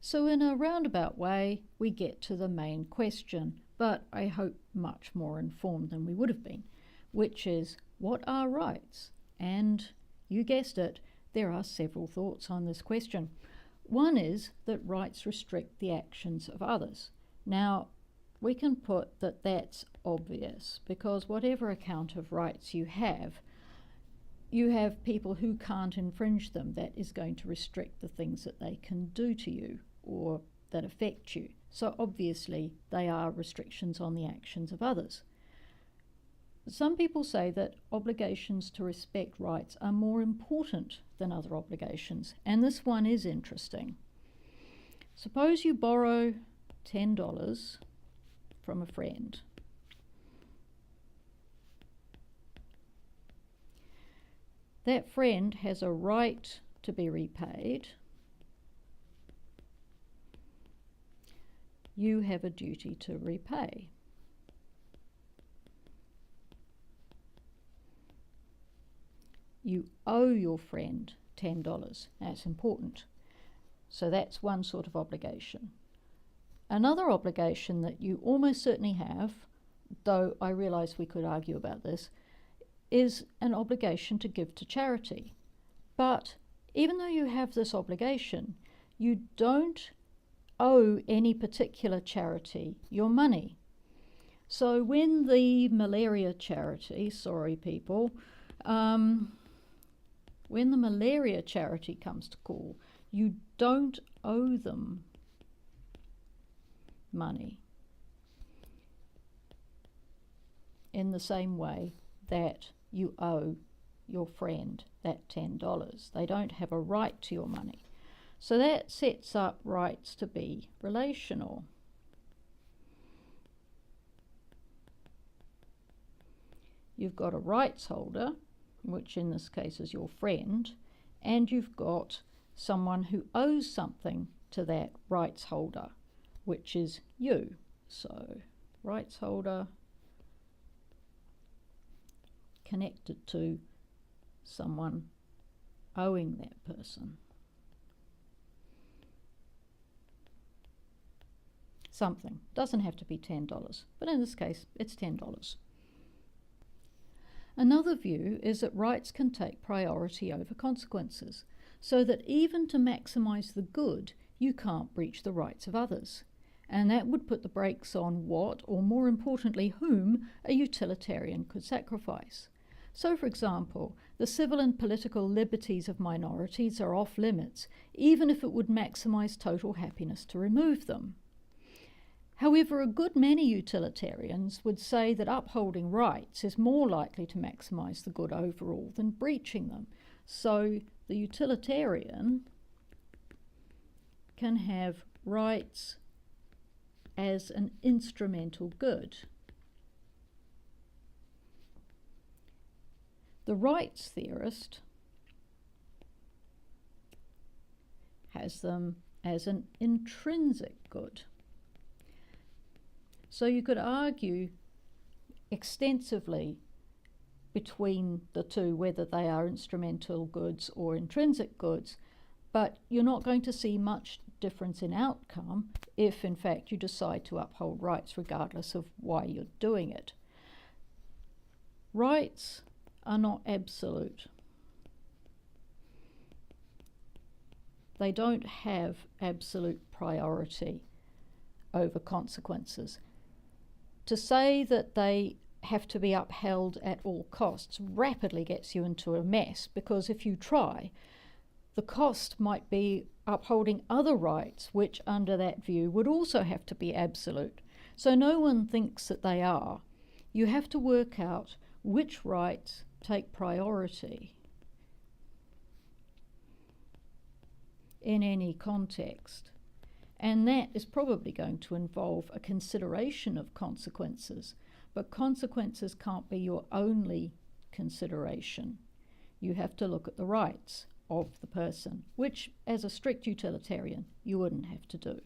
So in a roundabout way, we get to the main question, but I hope much more informed than we would have been, which is, what are rights? And you guessed it, there are several thoughts on this question. One is that rights restrict the actions of others. Now, we can put that that's obvious, because whatever account of rights you have people who can't infringe them. That is going to restrict the things that they can do to you or that affect you. So obviously they are restrictions on the actions of others. Some people say that obligations to respect rights are more important than other obligations, and this one is interesting. Suppose you borrow $10 from a friend. That friend has a right to be repaid. You have a duty to repay. You owe your friend $10. That's important. So that's one sort of obligation. Another obligation that you almost certainly have, though I realise we could argue about this, is an obligation to give to charity. But even though you have this obligation, you don't owe any particular charity your money. So when the malaria charity, sorry people, when the malaria charity comes to call, you don't owe them money in the same way that you owe your friend that $10. They don't have a right to your money. So that sets up rights to be relational. You've got a rights holder, which in this case is your friend, and you've got someone who owes something to that rights holder, which is you. So rights holder connected to someone owing that person something. Doesn't have to be $10, but in this case it's $10. Another view is that rights can take priority over consequences, so that even to maximise the good, you can't breach the rights of others. And that would put the brakes on what, or more importantly whom, a utilitarian could sacrifice. So, for example, the civil and political liberties of minorities are off limits, even if it would maximise total happiness to remove them. However, a good many utilitarians would say that upholding rights is more likely to maximise the good overall than breaching them. So the utilitarian can have rights as an instrumental good. The rights theorist has them as an intrinsic good. So you could argue extensively between the two, whether they are instrumental goods or intrinsic goods, but you're not going to see much difference in outcome if in fact you decide to uphold rights regardless of why you're doing it. Rights are not absolute. They don't have absolute priority over consequences. To say that they have to be upheld at all costs rapidly gets you into a mess, because if you try, the cost might be upholding other rights which under that view would also have to be absolute. So no one thinks that they are. You have to work out which rights take priority in any context. And that is probably going to involve a consideration of consequences, but consequences can't be your only consideration. You have to look at the rights of the person, which as a strict utilitarian you wouldn't have to do.